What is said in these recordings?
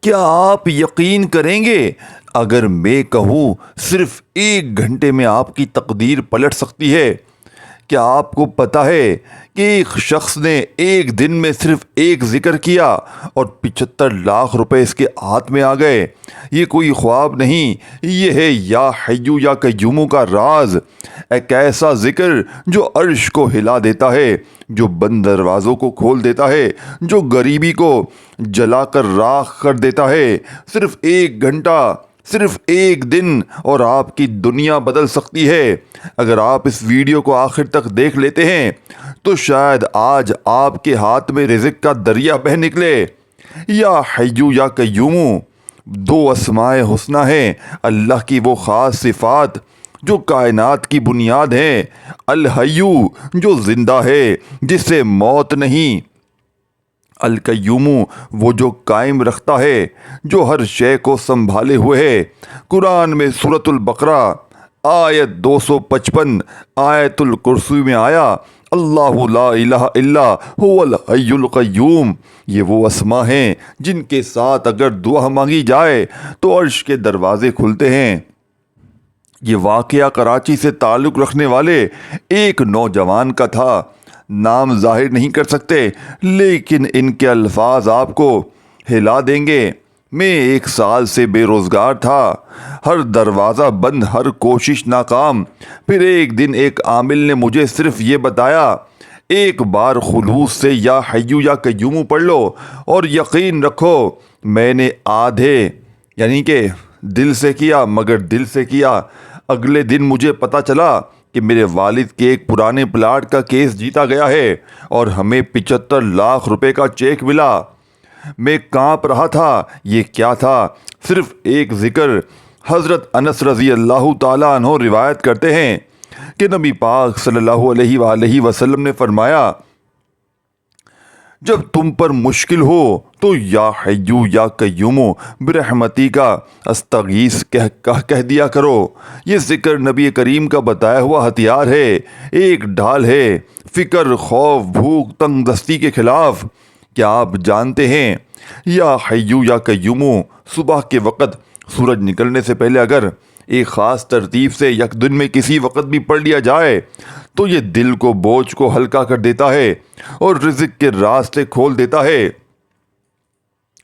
کیا آپ یقین کریں گے اگر میں کہوں صرف 1 گھنٹے میں آپ کی تقدیر پلٹ سکتی ہے؟ کیا آپ کو پتہ ہے کہ ایک شخص نے ایک دن میں صرف ایک ذکر کیا اور 75 لاکھ روپے اس کے ہاتھ میں آ گئے؟ یہ کوئی خواب نہیں، یہ ہے یا حیو یا قیوم کا راز، ایک ایسا ذکر جو عرش کو ہلا دیتا ہے، جو بند دروازوں کو کھول دیتا ہے، جو غریبی کو جلا کر راکھ کر دیتا ہے۔ صرف 1 گھنٹہ، صرف ایک دن، اور آپ کی دنیا بدل سکتی ہے۔ اگر آپ اس ویڈیو کو آخر تک دیکھ لیتے ہیں تو شاید آج آپ کے ہاتھ میں رزق کا دریا بہہ نکلے۔ یا حیو یا قیوم 2 اسماء حسنی ہیں، اللہ کی وہ خاص صفات جو کائنات کی بنیاد ہیں۔ الحیو جو زندہ ہے، جس سے موت نہیں، القیوم وہ جو قائم رکھتا ہے، جو ہر شے کو سنبھالے ہوئے ہے۔ قرآن میں سورۃ البقرہ آیت 255 آیت الکرسی میں آیا، اللہ لا الہ الا هو الحی القیوم۔ یہ وہ اسماء ہیں جن کے ساتھ اگر دعا مانگی جائے تو عرش کے دروازے کھلتے ہیں۔ یہ واقعہ کراچی سے تعلق رکھنے والے ایک نوجوان کا تھا۔ نام ظاہر نہیں کر سکتے، لیکن ان کے الفاظ آپ کو ہلا دیں گے۔ میں 1 سال سے بے روزگار تھا، ہر دروازہ بند، ہر کوشش ناکام۔ پھر ایک دن ایک عامل نے مجھے صرف یہ بتایا، ایک بار خلوص سے یا حیو یا قیوم پڑھ لو اور یقین رکھو۔ میں نے آدھے یعنی کہ دل سے کیا، مگر دل سے کیا۔ اگلے دن مجھے پتا چلا کہ میرے والد کے ایک پرانے پلاٹ کا کیس جیتا گیا ہے اور ہمیں 75 لاکھ روپے کا چیک ملا۔ میں کانپ رہا تھا۔ یہ کیا تھا؟ صرف ایک ذکر۔ حضرت انس رضی اللہ تعالیٰ عنہ روایت کرتے ہیں کہ نبی پاک صلی اللہ علیہ وآلہ وسلم نے فرمایا، جب تم پر مشکل ہو تو یا حیو یا قیوم برحمتی کا استغیث کہہ دیا کرو۔ یہ ذکر نبی کریم کا بتایا ہوا ہتھیار ہے، ایک ڈھال ہے فکر، خوف، بھوک، تنگ دستی کے خلاف۔ کیا آپ جانتے ہیں یا حیو یا قیوم صبح کے وقت سورج نکلنے سے پہلے اگر ایک خاص ترتیب سے یک دن میں کسی وقت بھی پڑھ لیا جائے تو یہ دل کو بوجھ کو ہلکا کر دیتا ہے اور رزق کے راستے کھول دیتا ہے۔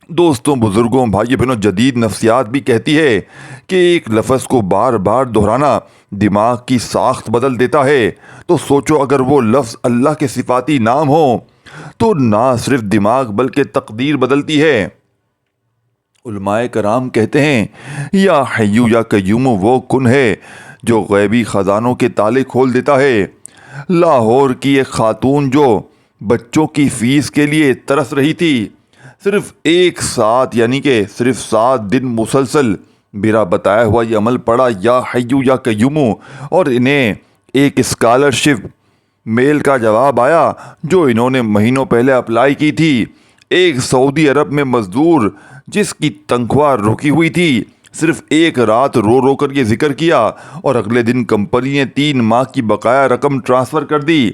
دوستوں، بزرگوں، بھائیوں بہنوں، جدید نفسیات بھی کہتی ہے کہ ایک لفظ کو بار بار دہرانا دماغ کی ساخت بدل دیتا ہے۔ تو سوچو اگر وہ لفظ اللہ کے صفاتی نام ہو تو نہ صرف دماغ بلکہ تقدیر بدلتی ہے۔ علماء کرام کہتے ہیں یا حیو یا قیوم وہ کن ہے جو غیبی خزانوں کے تالے کھول دیتا ہے۔ لاہور کی ایک خاتون جو بچوں کی فیس کے لیے ترس رہی تھی، صرف 1 ساتھ یعنی کہ صرف 7 دن مسلسل میرا بتایا ہوا یہ عمل پڑا یا حیو یا قیوم، اور انہیں ایک اسکالرشپ میل کا جواب آیا جو انہوں نے مہینوں پہلے اپلائی کی تھی۔ ایک سعودی عرب میں مزدور جس کی تنخواہ رکی ہوئی تھی، صرف ایک رات رو رو کر یہ ذکر کیا اور اگلے دن کمپنی نے 3 ماہ کی بقایا رقم ٹرانسفر کر دی۔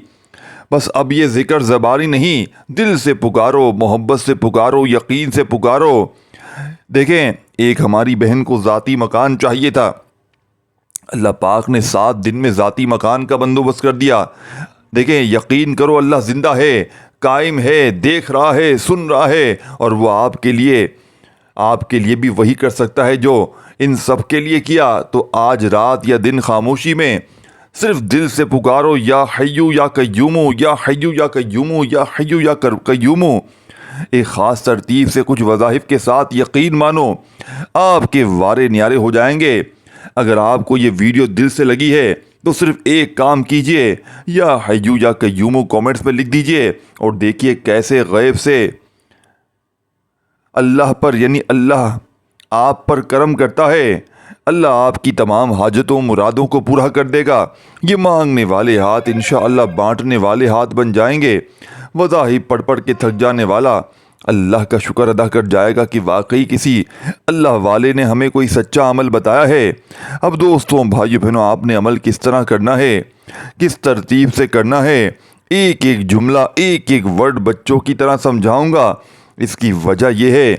بس اب یہ ذکر زبانی نہیں، دل سے پکارو، محبت سے پکارو، یقین سے پکارو۔ دیکھیں، ایک ہماری بہن کو ذاتی مکان چاہیے تھا، اللہ پاک نے 7 دن میں ذاتی مکان کا بندوبست کر دیا۔ دیکھیں، یقین کرو اللہ زندہ ہے، قائم ہے، دیکھ رہا ہے، سن رہا ہے، اور وہ آپ کے لیے بھی وہی کر سکتا ہے جو ان سب کے لیے کیا۔ تو آج رات یا دن خاموشی میں صرف دل سے پکارو یا حیو یا قیوم، یا حیو یا قیوم، یا حیو یا قیوم۔ ایک خاص ترتیب سے کچھ وظائف کے ساتھ یقین مانو، آپ کے وارے نیارے ہو جائیں گے۔ اگر آپ کو یہ ویڈیو دل سے لگی ہے تو صرف ایک کام کیجئے، یا حیو یا قیوم کومنٹس میں لکھ دیجئے اور دیکھیے کیسے غیب سے اللہ پر یعنی اللہ آپ پر کرم کرتا ہے۔ اللہ آپ کی تمام حاجتوں مرادوں کو پورا کر دے گا۔ یہ مانگنے والے ہاتھ انشاءاللہ بانٹنے والے ہاتھ بن جائیں گے۔ وظائف پڑھ پڑھ کے تھک جانے والا اللہ کا شکر ادا کر جائے گا کہ واقعی کسی اللہ والے نے ہمیں کوئی سچا عمل بتایا ہے۔ اب دوستوں، بھائیو بہنوں، آپ نے عمل کس طرح کرنا ہے، کس ترتیب سے کرنا ہے، ایک ایک جملہ، ایک ایک ورڈ بچوں کی طرح سمجھاؤں گا۔ اس کی وجہ یہ ہے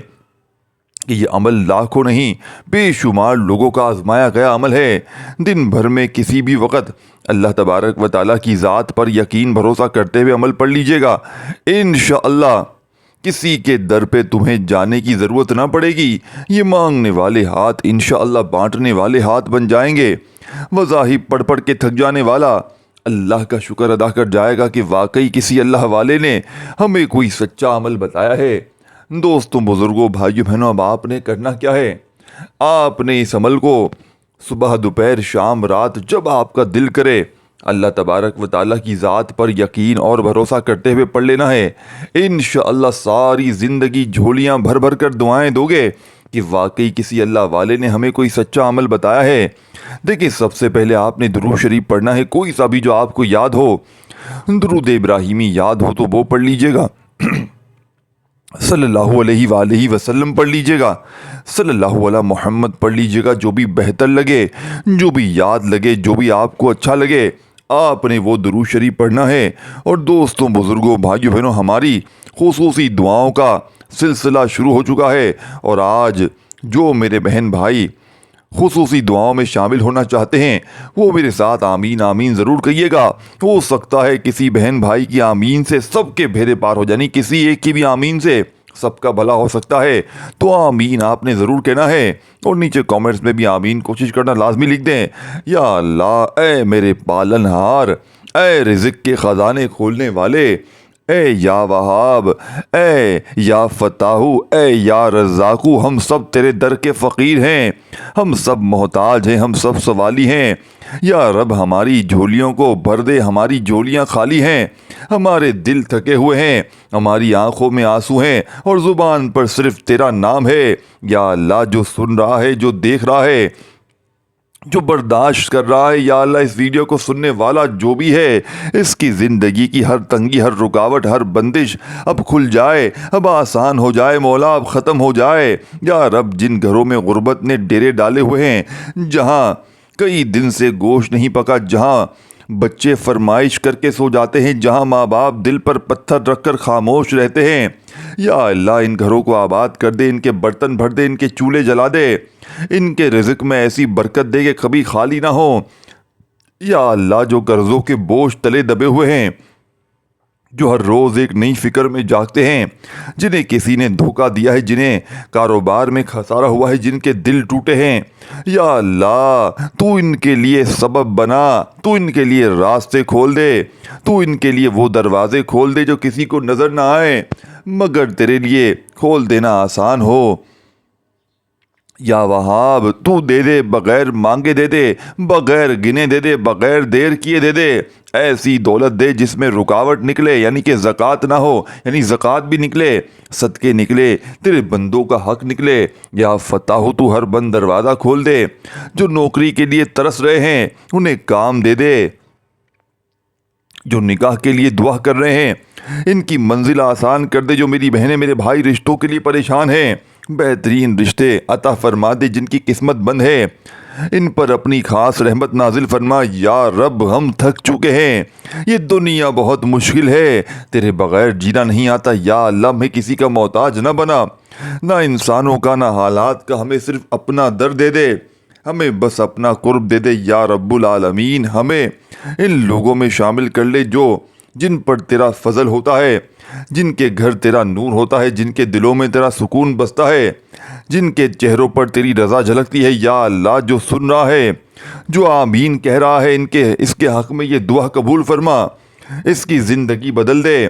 کہ یہ عمل لاکھوں نہیں بے شمار لوگوں کا آزمایا گیا عمل ہے۔ دن بھر میں کسی بھی وقت اللہ تبارک و تعالیٰ کی ذات پر یقین بھروسہ کرتے ہوئے عمل پڑھ لیجئے گا، انشاءاللہ کسی کے در پہ تمہیں جانے کی ضرورت نہ پڑے گی۔ یہ مانگنے والے ہاتھ انشاءاللہ بانٹنے والے ہاتھ بن جائیں گے۔ مذاہب پڑھ پڑھ کے تھک جانے والا اللہ کا شکر ادا کر جائے گا کہ واقعی کسی اللہ والے نے ہمیں کوئی سچا عمل بتایا ہے۔ دوستوں، بزرگوں، بھائیوں، بہنوں، اب آپ نے کرنا کیا ہے؟ آپ نے اس عمل کو صبح، دوپہر، شام، رات جب آپ کا دل کرے اللہ تبارک و تعالیٰ کی ذات پر یقین اور بھروسہ کرتے ہوئے پڑھ لینا ہے۔ انشاءاللہ ساری زندگی جھولیاں بھر بھر کر دعائیں دو گے کہ واقعی کسی اللہ والے نے ہمیں کوئی سچا عمل بتایا ہے۔ دیکھیں، سب سے پہلے آپ نے درود شریف پڑھنا ہے، کوئی سا بھی جو آپ کو یاد ہو۔ درود ابراہیمی یاد ہو تو وہ پڑھ لیجئے گا، صلی اللہ علیہ وآلہ وسلم پڑھ لیجئے گا، صلی اللہ علیہ محمد پڑھ لیجئے گا، جو بھی بہتر لگے، جو بھی یاد لگے، جو بھی آپ کو اچھا لگے، آپ نے وہ درود شریف پڑھنا ہے۔ اور دوستوں، بزرگوں، بھائیوں، بہنوں، ہماری خصوصی دعاؤں کا سلسلہ شروع ہو چکا ہے، اور آج جو میرے بہن بھائی خصوصی دعاؤں میں شامل ہونا چاہتے ہیں وہ میرے ساتھ آمین آمین ضرور کہیے گا۔ ہو سکتا ہے کسی بہن بھائی کی آمین سے سب کے بھیدے پار ہو جائیں، یعنی کسی ایک کی بھی آمین سے سب کا بھلا ہو سکتا ہے، تو آمین آپ نے ضرور کہنا ہے، اور نیچے کامنٹس میں بھی آمین کوشش کرنا لازمی لکھ دیں۔ یا اللہ، اے میرے پالن ہار، اے رزق کے خزانے کھولنے والے، اے یا وہاب، اے یا فتاحو، اے یا رزاقو، ہم سب تیرے در کے فقیر ہیں، ہم سب محتاج ہیں، ہم سب سوالی ہیں۔ یا رب، ہماری جھولیوں کو بھر دے، ہماری جھولیاں خالی ہیں، ہمارے دل تھکے ہوئے ہیں، ہماری آنکھوں میں آنسو ہیں، اور زبان پر صرف تیرا نام ہے۔ یا اللہ، جو سن رہا ہے، جو دیکھ رہا ہے، جو برداشت کر رہا ہے، یا اللہ اس ویڈیو کو سننے والا جو بھی ہے، اس کی زندگی کی ہر تنگی، ہر رکاوٹ، ہر بندش اب کھل جائے، اب آسان ہو جائے مولا، اب ختم ہو جائے۔ یا رب، جن گھروں میں غربت نے ڈیرے ڈالے ہوئے ہیں، جہاں کئی دن سے گوشت نہیں پکا، جہاں بچے فرمائش کر کے سو جاتے ہیں، جہاں ماں باپ دل پر پتھر رکھ کر خاموش رہتے ہیں، یا اللہ ان گھروں کو آباد کر دے، ان کے برتن بھر دے، ان کے چولہے جلا دے، ان کے رزق میں ایسی برکت دے کہ کبھی خالی نہ ہو۔ یا اللہ، جو قرضوں کے بوجھ تلے دبے ہوئے ہیں، جو ہر روز ایک نئی فکر میں جاگتے ہیں، جنہیں کسی نے دھوکہ دیا ہے، جنہیں کاروبار میں خسارہ ہوا ہے، جن کے دل ٹوٹے ہیں، یا اللہ تو ان کے لیے سبب بنا، تو ان کے لیے راستے کھول دے، تو ان کے لیے وہ دروازے کھول دے جو کسی کو نظر نہ آئے مگر تیرے لیے کھول دینا آسان ہو۔ یا وہاب، تو دے دے، بغیر مانگے دے دے، بغیر گنے دے دے، بغیر دیر کیے دے دے، ایسی دولت دے جس میں رکاوٹ نکلے، یعنی کہ زکوٰۃ نہ ہو، یعنی زکوٰۃ بھی نکلے، صدقے نکلے، تیرے بندوں کا حق نکلے۔ یا فتاح، تو ہر بند دروازہ کھول دے، جو نوکری کے لیے ترس رہے ہیں انہیں کام دے دے، جو نکاح کے لیے دعا کر رہے ہیں ان کی منزل آسان کر دے، جو میری بہنیں، میرے بھائی رشتوں کے لیے پریشان ہیں بہترین رشتے عطا فرما دے، جن کی قسمت بند ہے ان پر اپنی خاص رحمت نازل فرما۔ یا رب، ہم تھک چکے ہیں، یہ دنیا بہت مشکل ہے، تیرے بغیر جینا نہیں آتا۔ یا اللہ، ہمیں کسی کا محتاج نہ بنا، نہ انسانوں کا، نہ حالات کا، ہمیں صرف اپنا در دے دے، ہمیں بس اپنا قرب دے دے۔ یا رب العالمین، ہمیں ان لوگوں میں شامل کر لے جن پر تیرا فضل ہوتا ہے، جن کے گھر تیرا نور ہوتا ہے، جن کے دلوں میں تیرا سکون بستا ہے، جن کے چہروں پر تیری رضا جھلکتی ہے۔ یا اللہ، جو سن رہا ہے، جو آمین کہہ رہا ہے، اس کے حق میں یہ دعا قبول فرما، اس کی زندگی بدل دے،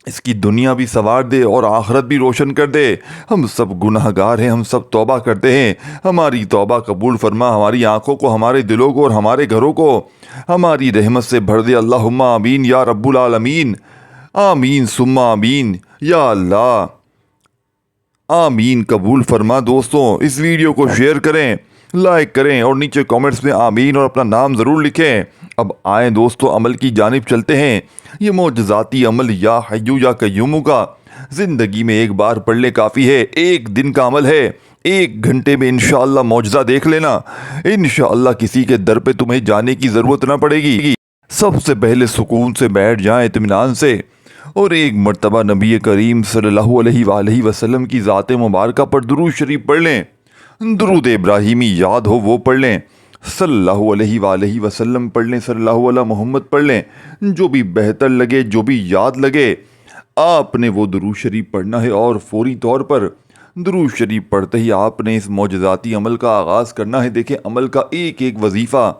اس کی دنیا بھی سنوار دے اور آخرت بھی روشن کر دے۔ ہم سب گناہ گار ہیں، ہم سب توبہ کرتے ہیں، ہماری توبہ قبول فرما، ہماری آنکھوں کو، ہمارے دلوں کو اور ہمارے گھروں کو ہماری رحمت سے بھر دے۔ اللہم آمین یا رب العالمین، آمین ثم آمین۔ یا اللہ، آمین قبول فرما۔ دوستوں، اس ویڈیو کو شیئر کریں، لائک کریں اور نیچے کامنٹس میں آمین اور اپنا نام ضرور لکھیں۔ اب آئیں دوستوں، عمل کی جانب چلتے ہیں۔ یہ معجزاتی عمل یا حیو یا قیوم کا زندگی میں ایک بار پڑھ لے کافی ہے، ایک دن کا عمل ہے، 1 گھنٹے میں انشاءاللہ معجزہ دیکھ لینا، انشاءاللہ کسی کے در پہ تمہیں جانے کی ضرورت نہ پڑے گی۔ سب سے پہلے سکون سے بیٹھ جائیں، اطمینان سے، اور ایک مرتبہ نبی کریم صلی اللہ علیہ وآلہ وسلم کی ذات مبارکہ پر درود شریف پڑھ لیں، درود ابراہیمی یاد ہو وہ پڑھ لیں، صلی اللہ علیہ وآلہ وسلم پڑھ لیں، صلی اللہ علیہ محمد پڑھ لیں، جو بھی بہتر لگے، جو بھی یاد لگے آپ نے وہ درود شریف پڑھنا ہے، اور فوری طور پر درود شریف پڑھتے ہی آپ نے اس معجزاتی عمل کا آغاز کرنا ہے۔ دیکھیں عمل کا ایک ایک وظیفہ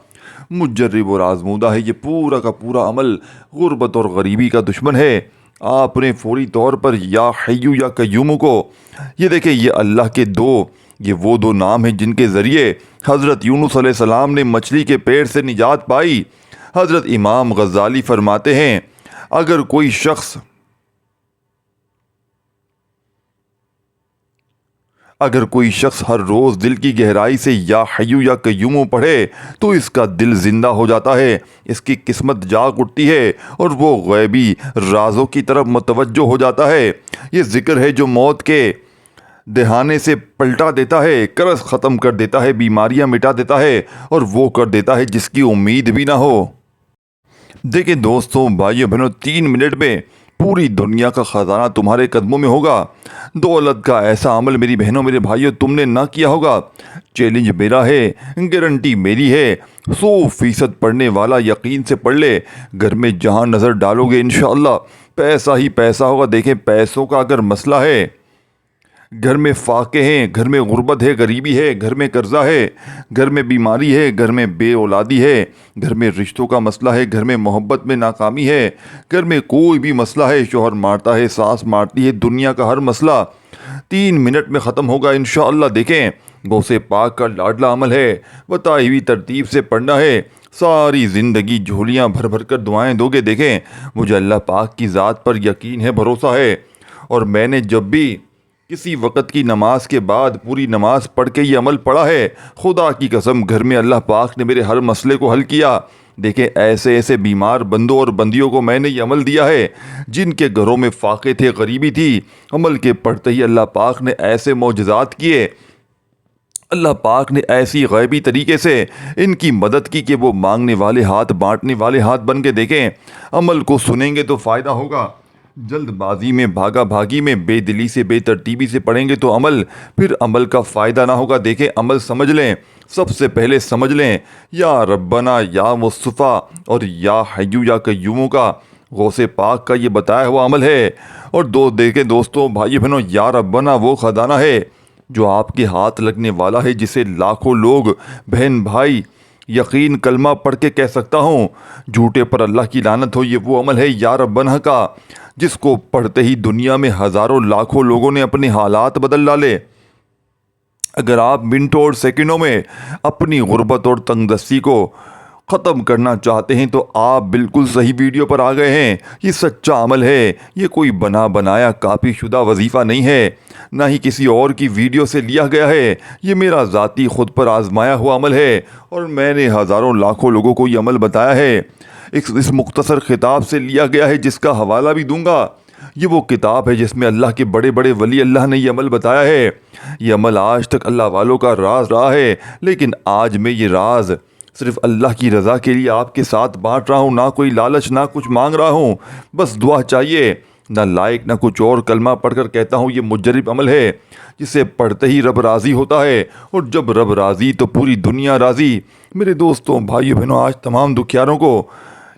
مجرب اور آزمودہ ہے، یہ پورا کا پورا عمل غربت اور غریبی کا دشمن ہے۔ آپ نے فوری طور پر یا حیو یا قیوم کو، یہ دیکھیں یہ اللہ کے یہ وہ دو نام ہیں جن کے ذریعے حضرت یونس علیہ السلام نے مچھلی کے پیٹ سے نجات پائی۔ حضرت امام غزالی فرماتے ہیں اگر کوئی شخص ہر روز دل کی گہرائی سے یا حیو یا قیوم پڑھے تو اس کا دل زندہ ہو جاتا ہے، اس کی قسمت جاگ اٹھتی ہے اور وہ غیبی رازوں کی طرف متوجہ ہو جاتا ہے۔ یہ ذکر ہے جو موت کے دہانے سے پلٹا دیتا ہے، قرض ختم کر دیتا ہے، بیماریاں مٹا دیتا ہے، اور وہ کر دیتا ہے جس کی امید بھی نہ ہو۔ دیکھیں دوستوں، بھائیو بہنوں، 3 منٹ میں پوری دنیا کا خزانہ تمہارے قدموں میں ہوگا۔ دولت کا ایسا عمل میری بہنوں میرے بھائیوں تم نے نہ کیا ہوگا۔ چیلنج میرا ہے، گارنٹی میری ہے، 100% پڑھنے والا یقین سے پڑھ لے، گھر میں جہاں نظر ڈالو گے انشاءاللہ پیسہ ہی پیسہ ہوگا۔ دیکھیں پیسوں کا اگر مسئلہ ہے، گھر میں فاقے ہیں، گھر میں غربت ہے، غریبی ہے، گھر میں قرضہ ہے، گھر میں بیماری ہے، گھر میں بے اولادی ہے، گھر میں رشتوں کا مسئلہ ہے، گھر میں محبت میں ناکامی ہے، گھر میں کوئی بھی مسئلہ ہے، شوہر مارتا ہے، ساس مارتی ہے، دنیا کا ہر مسئلہ 3 منٹ میں ختم ہوگا انشاءاللہ۔ دیکھیں غوث پاک کا لاڈلا عمل ہے، بتائی ہوئی ترتیب سے پڑھنا ہے، ساری زندگی جھولیاں بھر بھر کر دعائیں دو گے۔ دیکھیں مجھے اللہ پاک کی ذات پر یقین ہے، بھروسہ ہے، اور میں نے جب بھی کسی وقت کی نماز کے بعد پوری نماز پڑھ کے یہ عمل پڑھا ہے، خدا کی قسم گھر میں اللہ پاک نے میرے ہر مسئلے کو حل کیا۔ دیکھیں ایسے ایسے بیمار بندوں اور بندیوں کو میں نے یہ عمل دیا ہے جن کے گھروں میں فاقے تھے، غریبی تھی، عمل کے پڑھتے ہی اللہ پاک نے ایسے معجزات کیے، اللہ پاک نے ایسی غیبی طریقے سے ان کی مدد کی کہ وہ مانگنے والے ہاتھ بانٹنے والے ہاتھ بن کے۔ دیکھیں عمل کو سنیں گے تو فائدہ ہوگا، جلد بازی میں بھاگا بھاگی میں بے دلی سے بے ترتیبی سے پڑھیں گے تو پھر عمل کا فائدہ نہ ہوگا۔ دیکھیں عمل سمجھ لیں، سب سے پہلے سمجھ لیں یا ربنا یا مصطفیٰ اور یا حیو یا قیوم کا غوث پاک کا یہ بتایا ہوا عمل ہے۔ اور دیکھیں دوستوں بھائی بہنوں، یا ربنا وہ خزانہ ہے جو آپ کے ہاتھ لگنے والا ہے، جسے لاکھوں لوگ بہن بھائی یقین کلمہ پڑھ کے کہہ سکتا ہوں، جھوٹے پر اللہ کی لعنت ہو۔ یہ وہ عمل ہے یا ربنا کا جس کو پڑھتے ہی دنیا میں ہزاروں لاکھوں لوگوں نے اپنے حالات بدل ڈالے۔ اگر آپ منٹوں اور سیکنڈوں میں اپنی غربت اور تنگ دستی کو ختم کرنا چاہتے ہیں تو آپ بالکل صحیح ویڈیو پر آ گئے ہیں۔ یہ سچا عمل ہے، یہ کوئی بنایا کاپی شدہ وظیفہ نہیں ہے، نہ ہی کسی اور کی ویڈیو سے لیا گیا ہے۔ یہ میرا ذاتی خود پر آزمایا ہوا عمل ہے، اور میں نے ہزاروں لاکھوں لوگوں کو یہ عمل بتایا ہے۔ اس مختصر خطاب سے لیا گیا ہے جس کا حوالہ بھی دوں گا۔ یہ وہ کتاب ہے جس میں اللہ کے بڑے بڑے ولی اللہ نے یہ عمل بتایا ہے۔ یہ عمل آج تک اللہ والوں کا راز رہا ہے، لیکن آج میں یہ راز صرف اللہ کی رضا کے لیے آپ کے ساتھ بانٹ رہا ہوں، نہ کوئی لالچ، نہ کچھ مانگ رہا ہوں، بس دعا چاہیے، نہ لائق نہ کچھ اور۔ کلمہ پڑھ کر کہتا ہوں یہ مجرب عمل ہے جسے پڑھتے ہی رب راضی ہوتا ہے، اور جب رب راضی تو پوری دنیا راضی۔ میرے دوستوں بھائیو بہنوں، آج تمام دکھیاروں کو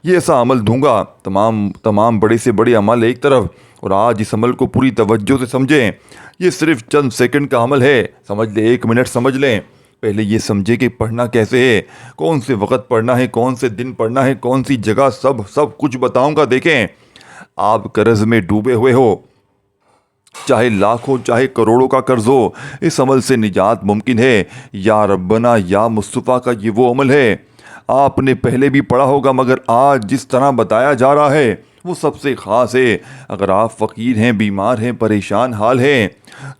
یہ ایسا عمل دوں گا، تمام بڑے سے بڑے عمل ایک طرف، اور آج اس عمل کو پوری توجہ سے سمجھیں۔ یہ صرف چند سیکنڈ کا عمل ہے، سمجھ لیں، 1 منٹ سمجھ لیں۔ پہلے یہ سمجھے کہ پڑھنا کیسے ہے، کون سے وقت پڑھنا ہے، کون سے دن پڑھنا ہے، کون سی جگہ، سب کچھ بتاؤں گا۔ دیکھیں آپ قرض میں ڈوبے ہوئے ہو، چاہے لاکھوں چاہے کروڑوں کا قرض ہو، اس عمل سے نجات ممکن ہے۔ یا ربنا یا مصطفیٰ کا یہ وہ عمل ہے، آپ نے پہلے بھی پڑھا ہوگا، مگر آج جس طرح بتایا جا رہا ہے وہ سب سے خاص ہے۔ اگر آپ فقیر ہیں، بیمار ہیں، پریشان حال ہیں،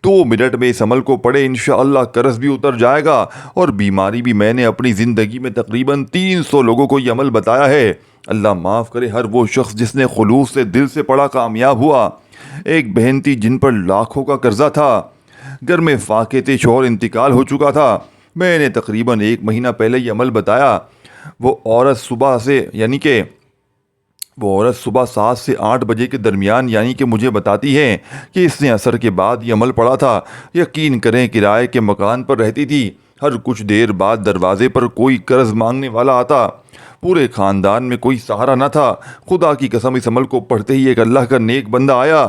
2 منٹ میں اس عمل کو پڑھیں، انشاءاللہ قرض بھی اتر جائے گا اور بیماری بھی۔ میں نے اپنی زندگی میں تقریباً 300 لوگوں کو یہ عمل بتایا ہے۔ اللہ معاف کرے ہر وہ شخص جس نے خلوص سے دل سے پڑھا کامیاب ہوا۔ ایک بہن تھی جن پر لاکھوں کا قرضہ تھا، گھر میں فاقے تھے، شوہر انتقال ہو چکا تھا۔ میں نے تقریباً 1 مہینہ پہلے یہ عمل بتایا۔ وہ عورت صبح سے یعنی کہ وہ عورت صبح 7 سے 8 بجے کے درمیان یعنی کہ مجھے بتاتی ہے کہ اس نے عصر کے بعد یہ عمل پڑھا تھا۔ یقین کریں کرائے کے مکان پر رہتی تھی۔ ہر کچھ دیر بعد دروازے پر کوئی قرض مانگنے والا آتا۔ پورے خاندان میں کوئی سہارا نہ تھا۔ خدا کی قسم اس عمل کو پڑھتے ہی ایک اللہ کا نیک بندہ آیا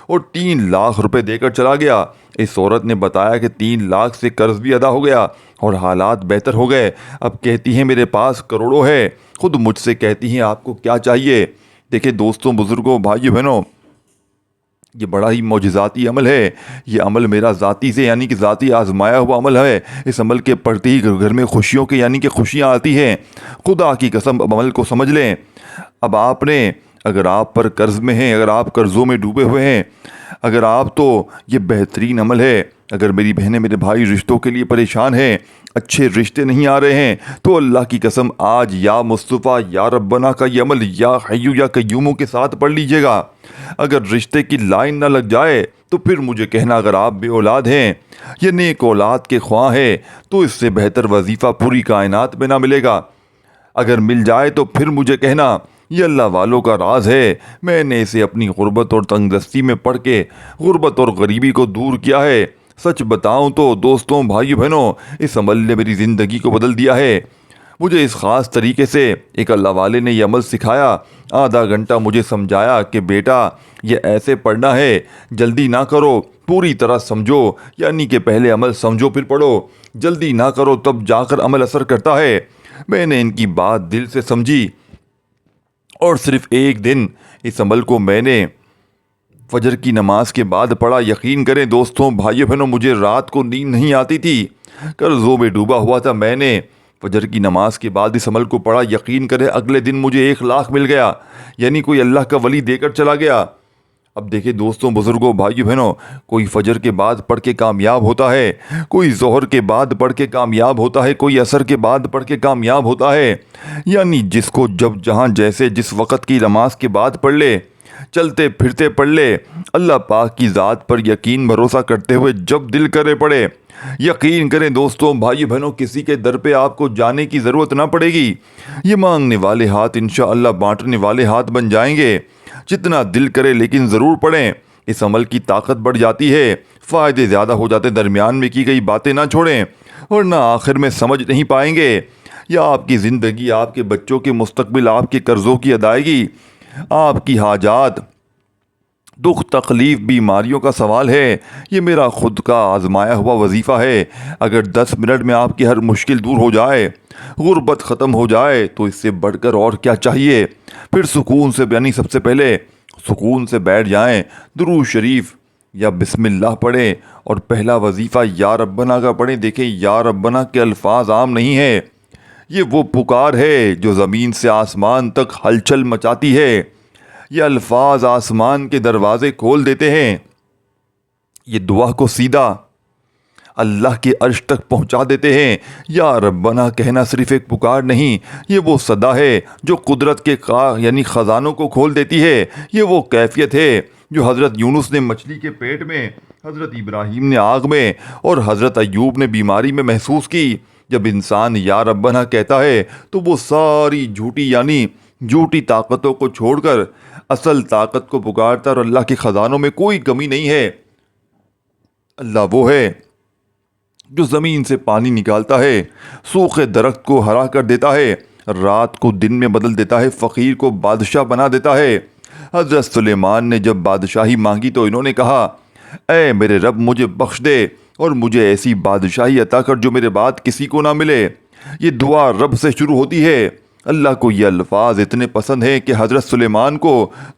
اور 3 لاکھ روپے دے کر چلا گیا۔ اس عورت نے بتایا کہ 3 لاکھ سے قرض بھی ادا ہو گیا اور حالات بہتر ہو گئے۔ اب کہتی ہیں میرے پاس کروڑوں ہے۔ خود مجھ سے کہتی ہیں آپ کو کیا چاہیے۔ دیکھیں دوستوں، بزرگوں، بھائیو بہنوں، یہ بڑا ہی معجزاتی عمل ہے۔ یہ عمل میرا ذاتی سے یعنی کہ ذاتی آزمایا ہوا عمل ہے۔ اس عمل کے پڑھتے ہی گھر میں خوشیوں کے یعنی کہ خوشیاں آتی ہیں۔ خدا کی قسم اب عمل کو سمجھ لیں۔ اب آپ نے اگر آپ پر قرض میں ہیں، اگر آپ قرضوں میں ڈوبے ہوئے ہیں، اگر آپ تو یہ بہترین عمل ہے۔ اگر میری بہنیں میرے بھائی رشتوں کے لیے پریشان ہیں، اچھے رشتے نہیں آ رہے ہیں، تو اللہ کی قسم آج یا مصطفیٰ یا ربنا کا یہ عمل یا حیو یا قیوموں کے ساتھ پڑھ لیجئے گا۔ اگر رشتے کی لائن نہ لگ جائے تو پھر مجھے کہنا اگر آپ بے اولاد ہیں یا نیک اولاد کے خواہاں ہیں تو اس سے بہتر وظیفہ پوری کائنات میں نہ ملے گا۔ اگر مل جائے تو پھر مجھے کہنا یہ اللہ والوں کا راز ہے، میں نے اسے اپنی غربت اور تنگ دستی میں پڑھ کے غربت اور غریبی کو دور کیا ہے۔ سچ بتاؤں تو دوستوں، بھائیو بہنوں، اس عمل نے میری زندگی کو بدل دیا ہے۔ مجھے اس خاص طریقے سے ایک اللہ والے نے یہ عمل سکھایا۔ آدھا گھنٹہ مجھے سمجھایا کہ بیٹا یہ ایسے پڑھنا ہے، جلدی نہ کرو، پوری طرح سمجھو، یعنی کہ پہلے عمل سمجھو پھر پڑھو، جلدی نہ کرو تب جا کر عمل اثر کرتا ہے۔ میں نے ان کی بات دل سے سمجھی اور صرف ایک دن اس عمل کو میں نے فجر کی نماز کے بعد پڑھا۔ یقین کریں دوستوں، بھائیو بہنوں، مجھے رات کو نیند نہیں آتی تھی، قرضوں میں ڈوبا ہوا تھا۔ میں نے فجر کی نماز کے بعد اس عمل کو پڑھا۔ یقین کریں اگلے دن مجھے 1 لاکھ مل گیا، یعنی کوئی اللہ کا ولی دے کر چلا گیا۔ اب دیکھیں دوستوں، بزرگوں، بھائیو بہنوں، کوئی فجر کے بعد پڑھ کے کامیاب ہوتا ہے، کوئی ظہر کے بعد پڑھ کے کامیاب ہوتا ہے، کوئی عصر کے بعد پڑھ کے کامیاب ہوتا ہے۔ یعنی جس کو جب جہاں جیسے جس وقت کی نماز کے بعد پڑھ لے، چلتے پھرتے پڑھ لے، اللہ پاک کی ذات پر یقین بھروسہ کرتے ہوئے جب دل کرے پڑھے۔ یقین کریں دوستوں، بھائیو بہنوں، کسی کے در پہ آپ کو جانے کی ضرورت نہ پڑے گی۔ یہ مانگنے والے ہاتھ انشاءاللہ بانٹنے والے ہاتھ بن جائیں گے۔ جتنا دل کرے لیکن ضرور پڑھیں۔ اس عمل کی طاقت بڑھ جاتی ہے، فائدے زیادہ ہو جاتے۔ درمیان میں کی گئی باتیں نہ چھوڑیں ورنہ آخر میں سمجھ نہیں پائیں گے۔ یا آپ کی زندگی، آپ کے بچوں کے مستقبل، آپ کے قرضوں کی ادائیگی، آپ کی حاجات، دکھ تکلیف، بیماریوں کا سوال ہے۔ یہ میرا خود کا آزمایا ہوا وظیفہ ہے۔ اگر 10 منٹ میں آپ کی ہر مشکل دور ہو جائے، غربت ختم ہو جائے تو اس سے بڑھ کر اور کیا چاہیے؟ پھر سکون سے، یعنی سب سے پہلے سکون سے بیٹھ جائیں، درود شریف یا بسم اللہ پڑھیں اور پہلا وظیفہ یا ربنا کا پڑھیں۔ دیکھیں یا ربنا کے الفاظ عام نہیں ہیں، یہ وہ پکار ہے جو زمین سے آسمان تک ہلچل مچاتی ہے۔ یہ الفاظ آسمان کے دروازے کھول دیتے ہیں۔ یہ دعا کو سیدھا اللہ کے عرش تک پہنچا دیتے ہیں۔ یا ربنا کہنا صرف ایک پکار نہیں، یہ وہ صدا ہے جو قدرت کے یعنی خزانوں کو کھول دیتی ہے۔ یہ وہ کیفیت ہے جو حضرت یونس نے مچھلی کے پیٹ میں، حضرت ابراہیم نے آگ میں اور حضرت ایوب نے بیماری میں محسوس کی۔ جب انسان یا ربنا کہتا ہے تو وہ ساری جھوٹی یعنی جھوٹی طاقتوں کو چھوڑ کر اصل طاقت کو پکارتا ہے، اور اللہ کے خزانوں میں کوئی کمی نہیں ہے۔ اللہ وہ ہے جو زمین سے پانی نکالتا ہے، سوکھے درخت کو ہرا کر دیتا ہے، رات کو دن میں بدل دیتا ہے، فقیر کو بادشاہ بنا دیتا ہے۔ حضرت سلیمان نے جب بادشاہی مانگی تو انہوں نے کہا، اے میرے رب مجھے بخش دے اور مجھے ایسی بادشاہی عطا کر جو میرے بعد کسی کو نہ ملے۔ یہ دعا رب سے شروع ہوتی ہے۔ اللہ کو یہ الفاظ اتنے پسند ہیں کہ حضرت سلیمان کو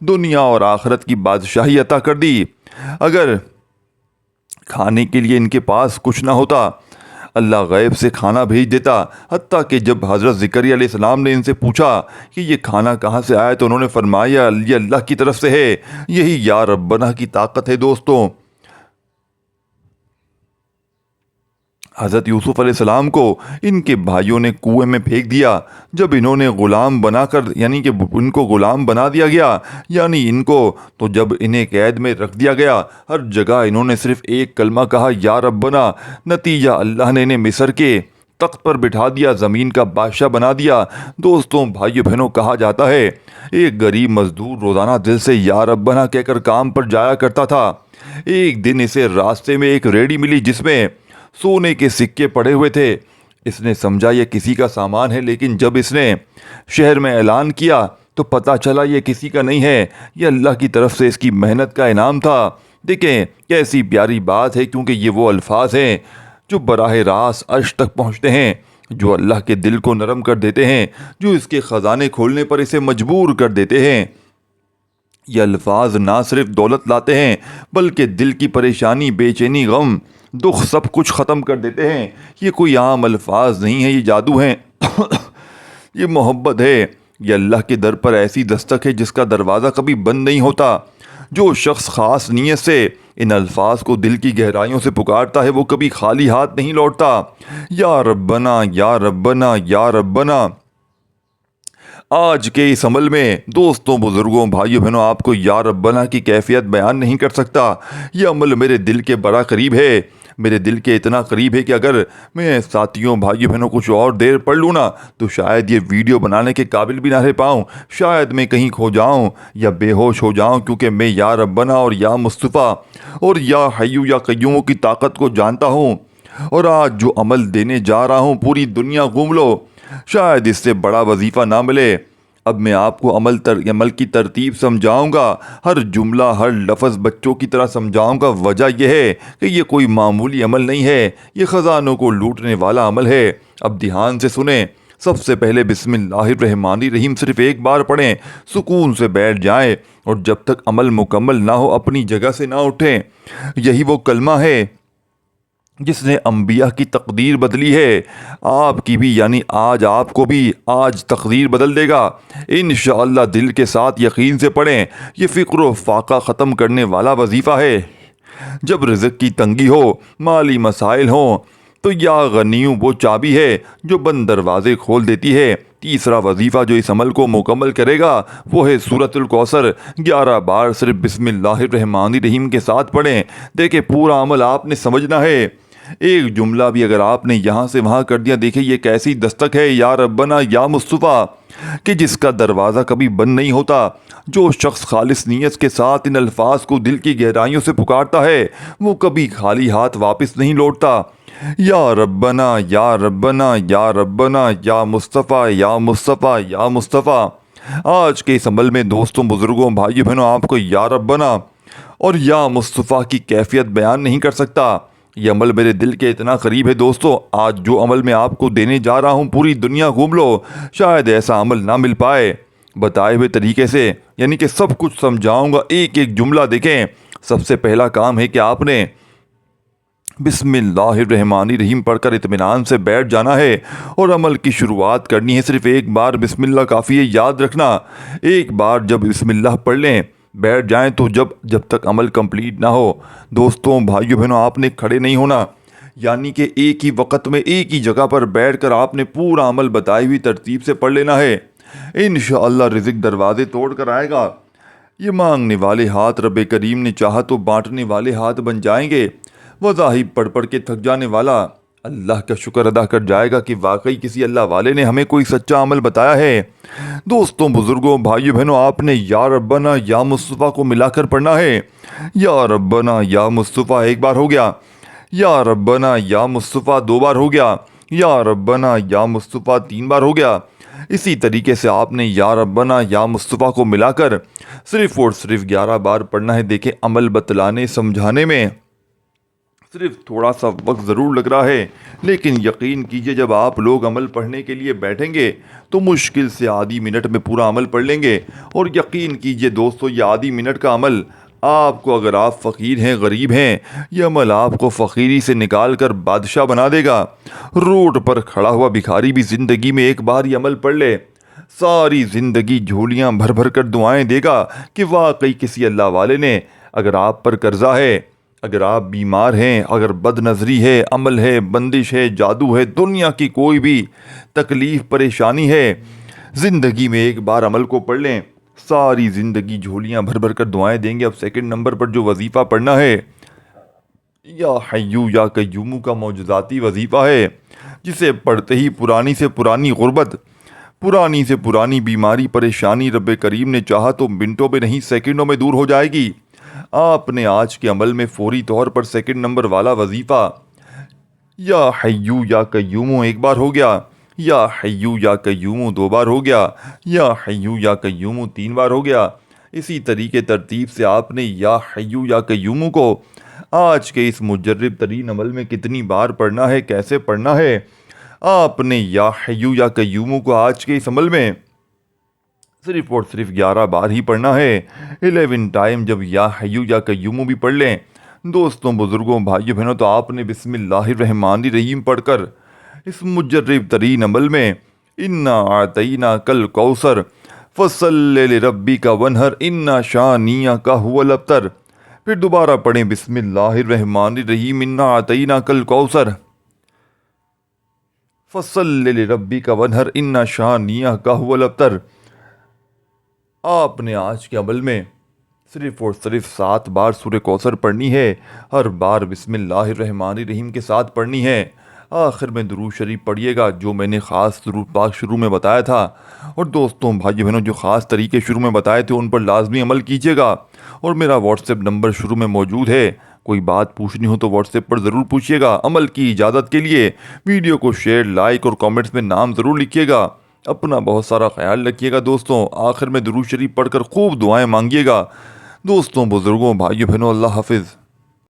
دنیا اور آخرت کی بادشاہی عطا کر دی۔ اگر کھانے کے لیے ان کے پاس کچھ نہ ہوتا، اللہ غیب سے کھانا بھیج دیتا۔ حتیٰ کہ جب حضرت زکریا علیہ السلام نے ان سے پوچھا کہ یہ کھانا کہاں سے آیا تو انہوں نے فرمایا یہ اللہ کی طرف سے ہے۔ یہی یا ربنا کی طاقت ہے دوستوں۔ حضرت یوسف علیہ السلام کو ان کے بھائیوں نے کنویں میں پھینک دیا۔ جب انہوں نے غلام بنا کر یعنی کہ ان کو غلام بنا دیا گیا، یعنی ان کو تو جب انہیں قید میں رکھ دیا گیا، ہر جگہ انہوں نے صرف ایک کلمہ کہا یا ربنا۔ نتیجہ اللہ نے انہیں مصر کے تخت پر بٹھا دیا، زمین کا بادشاہ بنا دیا۔ دوستوں بھائیو بہنوں، کہا جاتا ہے ایک غریب مزدور روزانہ دل سے یا ربنا کہہ کر کام پر جایا کرتا تھا۔ ایک دن اسے راستے میں ایک ریڑھی ملی جس میں سونے کے سکے پڑے ہوئے تھے۔ اس نے سمجھا یہ کسی کا سامان ہے، لیکن جب اس نے شہر میں اعلان کیا تو پتہ چلا یہ کسی کا نہیں ہے، یہ اللہ کی طرف سے اس کی محنت کا انعام تھا۔ دیکھیں کیسی پیاری بات ہے، کیونکہ یہ وہ الفاظ ہیں جو براہ راست عرش تک پہنچتے ہیں، جو اللہ کے دل کو نرم کر دیتے ہیں، جو اس کے خزانے کھولنے پر اسے مجبور کر دیتے ہیں۔ یہ الفاظ نہ صرف دولت لاتے ہیں بلکہ دل کی پریشانی، بے چینی، غم، دکھ سب کچھ ختم کر دیتے ہیں۔ یہ کوئی عام الفاظ نہیں ہیں، یہ جادو ہیں، یہ محبت ہے، یہ اللہ کے در پر ایسی دستک ہے جس کا دروازہ کبھی بند نہیں ہوتا۔ جو شخص خاص نیت سے ان الفاظ کو دل کی گہرائیوں سے پکارتا ہے وہ کبھی خالی ہاتھ نہیں لوٹتا۔ یا ربنا یا ربنا یا ربنا۔ آج کے اس عمل میں دوستوں، بزرگوں، بھائیوں بہنوں، آپ کو یا ربنا کی کیفیت بیان نہیں کر سکتا۔ یہ عمل میرے دل کے بڑا قریب ہے، میرے دل کے اتنا قریب ہے کہ اگر میں ساتھیوں، بھائیوں بہنوں کچھ اور دیر پڑھ لوں نا تو شاید یہ ویڈیو بنانے کے قابل بھی نہ رہ پاؤں، شاید میں کہیں کھو جاؤں یا بے ہوش ہو جاؤں، کیونکہ میں یا ربنا اور یا مصطفیٰ اور یا حیو یا قیوم کی طاقت کو جانتا ہوں۔ اور آج جو عمل دینے جا رہا ہوں، پوری دنیا گھوم لو، شاید اس سے بڑا وظیفہ نہ ملے۔ اب میں آپ کو عمل کی ترتیب سمجھاؤں گا، ہر جملہ، ہر لفظ بچوں کی طرح سمجھاؤں گا۔ وجہ یہ ہے کہ یہ کوئی معمولی عمل نہیں ہے، یہ خزانوں کو لوٹنے والا عمل ہے۔ اب دھیان سے سنیں۔ سب سے پہلے بسم اللہ الرحمن الرحیم صرف ایک بار پڑھیں، سکون سے بیٹھ جائیں اور جب تک عمل مکمل نہ ہو اپنی جگہ سے نہ اٹھیں۔ یہی وہ کلمہ ہے جس نے انبیاء کی تقدیر بدلی ہے، آپ کی بھی، یعنی آج آپ کو بھی آج تقدیر بدل دے گا انشاءاللہ۔ دل کے ساتھ یقین سے پڑھیں، یہ فکر و فاقہ ختم کرنے والا وظیفہ ہے۔ جب رزق کی تنگی ہو، مالی مسائل ہوں تو یا غنیوں وہ چابی ہے جو بند دروازے کھول دیتی ہے۔ تیسرا وظیفہ جو اس عمل کو مکمل کرے گا وہ ہے سورۃ الکوثر۔ 11 بار صرف بسم اللہ الرحمن الرحیم کے ساتھ پڑھیں۔ دیکھیں پورا عمل آپ نے سمجھنا ہے، ایک جملہ بھی اگر آپ نے یہاں سے وہاں کر دیا، دیکھیں یہ کیسی دستک ہے، یا ربنا یا مصطفیٰ، کہ جس کا دروازہ کبھی بند نہیں ہوتا۔ جو شخص خالص نیت کے ساتھ ان الفاظ کو دل کی گہرائیوں سے پکارتا ہے وہ کبھی خالی ہاتھ واپس نہیں لوٹتا۔ یا ربنا یا ربنا یا ربنا یا مصطفیٰ یا مصطفیٰ یا مصطفیٰ۔ آج کے اس عمل میں دوستوں، بزرگوں، بھائیوں بہنوں، آپ کو یا ربنا اور یا مصطفیٰ کی کیفیت بیان نہیں کر سکتا۔ یہ عمل میرے دل کے اتنا قریب ہے دوستوں، آج جو عمل میں آپ کو دینے جا رہا ہوں پوری دنیا گھوم لو، شاید ایسا عمل نہ مل پائے بتائے ہوئے طریقے سے، یعنی کہ سب کچھ سمجھاؤں گا ایک ایک جملہ۔ دیکھیں سب سے پہلا کام ہے کہ آپ نے بسم اللہ الرحمن الرحیم پڑھ کر اطمینان سے بیٹھ جانا ہے اور عمل کی شروعات کرنی ہے۔ صرف ایک بار بسم اللہ کافی ہے، یاد رکھنا، ایک بار جب بسم اللہ پڑھ لیں بیٹھ جائیں تو جب تک عمل کمپلیٹ نہ ہو دوستوں، بھائیوں بہنوں، آپ نے کھڑے نہیں ہونا، یعنی کہ ایک ہی وقت میں ایک ہی جگہ پر بیٹھ کر آپ نے پورا عمل بتائی ہوئی ترتیب سے پڑھ لینا ہے۔ انشاءاللہ رزق دروازے توڑ کر آئے گا۔ یہ مانگنے والے ہاتھ رب کریم نے چاہا تو بانٹنے والے ہاتھ بن جائیں گے۔ وظائف پڑھ پڑھ کے تھک جانے والا اللہ کا شکر ادا کر جائے گا کہ واقعی کسی اللہ والے نے ہمیں کوئی سچا عمل بتایا ہے۔ دوستوں، بزرگوں، بھائیوں بہنوں، آپ نے یا ربنا یا مصطفیٰ کو ملا کر پڑھنا ہے۔ یا ربنا یا مصطفیٰ ایک بار ہو گیا، یا ربنا یا مصطفیٰ 2 بار ہو گیا، یا ربنا یا مصطفیٰ 3 بار ہو گیا۔ اسی طریقے سے آپ نے یا ربنا یا مصطفیٰ کو ملا کر صرف اور صرف 11 بار پڑھنا ہے۔ دیکھیں عمل بتلانے سمجھانے میں صرف تھوڑا سا وقت ضرور لگ رہا ہے، لیکن یقین کیجئے جب آپ لوگ عمل پڑھنے کے لیے بیٹھیں گے تو مشکل سے آدھی منٹ میں پورا عمل پڑھ لیں گے۔ اور یقین کیجئے دوستو، یہ آدھی منٹ کا عمل آپ کو، اگر آپ فقیر ہیں، غریب ہیں، یہ عمل آپ کو فقیری سے نکال کر بادشاہ بنا دے گا۔ روڈ پر کھڑا ہوا بھکاری بھی زندگی میں ایک بار یہ عمل پڑھ لے، ساری زندگی جھولیاں بھر بھر کر دعائیں دے گا کہ واقعی کسی اللہ والے نے، اگر آپ پر قرضہ ہے، اگر آپ بیمار ہیں، اگر بد نظری ہے، عمل ہے، بندش ہے، جادو ہے، دنیا کی کوئی بھی تکلیف پریشانی ہے، زندگی میں ایک بار عمل کو پڑھ لیں، ساری زندگی جھولیاں بھر بھر کر دعائیں دیں گے۔ اب سیکنڈ نمبر پر جو وظیفہ پڑھنا ہے یا حیو یا قیوم کا معجزاتی وظیفہ ہے۔ جسے پڑھتے ہی پرانی سے پرانی غربت، پرانی سے پرانی بیماری، پریشانی رب کریم نے چاہا تو منٹوں میں نہیں سیکنڈوں میں دور ہو جائے گی۔ آپ نے آج کے عمل میں فوری طور پر سیکنڈ نمبر والا وظیفہ یا حیو یا قیوم ایک بار ہو گیا، یا حیو یا قیوم دو بار ہو گیا، یا حیو یا قیوم تین بار ہو گیا۔ اسی طریقے ترتیب سے آپ نے یا حیو یا قیوم کو آج کے اس مجرب ترین عمل میں کتنی بار پڑھنا ہے، کیسے پڑھنا ہے؟ آپ نے یا حیو یا قیوم کو آج کے اس عمل میں صرف اور صرف 11 بار ہی پڑھنا ہے۔ 11 ٹائم جب یا حیو یا قیوم بھی پڑھ لیں دوستوں، بزرگوں، بھائیوں، بہنوں، تو آپ نے بسم اللہ الرحمن الرحیم پڑھ کر اس مجرب ترین عمل میں انا اعطینا کل کوثر فصلی لربک ونہر انا شانیک هو الابتر، پھر دوبارہ پڑھیں بسم اللہ الرحمن الرحیم انا اعطینا کل کوثر فصلی لربک ونہر انا شانیک هو الابتر۔ آپ نے آج کے عمل میں صرف اور صرف 7 بار سورہ کوثر پڑھنی ہے، ہر بار بسم اللہ الرحمن الرحیم کے ساتھ پڑھنی ہے۔ آخر میں درود شریف پڑھیے گا جو میں نے خاص درود پاک شروع میں بتایا تھا، اور دوستوں، بھائیو، بہنوں، جو خاص طریقے شروع میں بتائے تھے ان پر لازمی عمل کیجیے گا۔ اور میرا واٹس ایپ نمبر شروع میں موجود ہے، کوئی بات پوچھنی ہو تو واٹس ایپ پر ضرور پوچھیے گا۔ عمل کی اجازت کے لیے ویڈیو کو شیئر، لائک اور کامنٹس میں نام ضرور لکھیے گا۔ اپنا بہت سارا خیال رکھیے گا دوستوں۔ آخر میں درود شریف پڑھ کر خوب دعائیں مانگیے گا۔ دوستوں، بزرگوں، بھائیوں، بہنوں، اللہ حافظ۔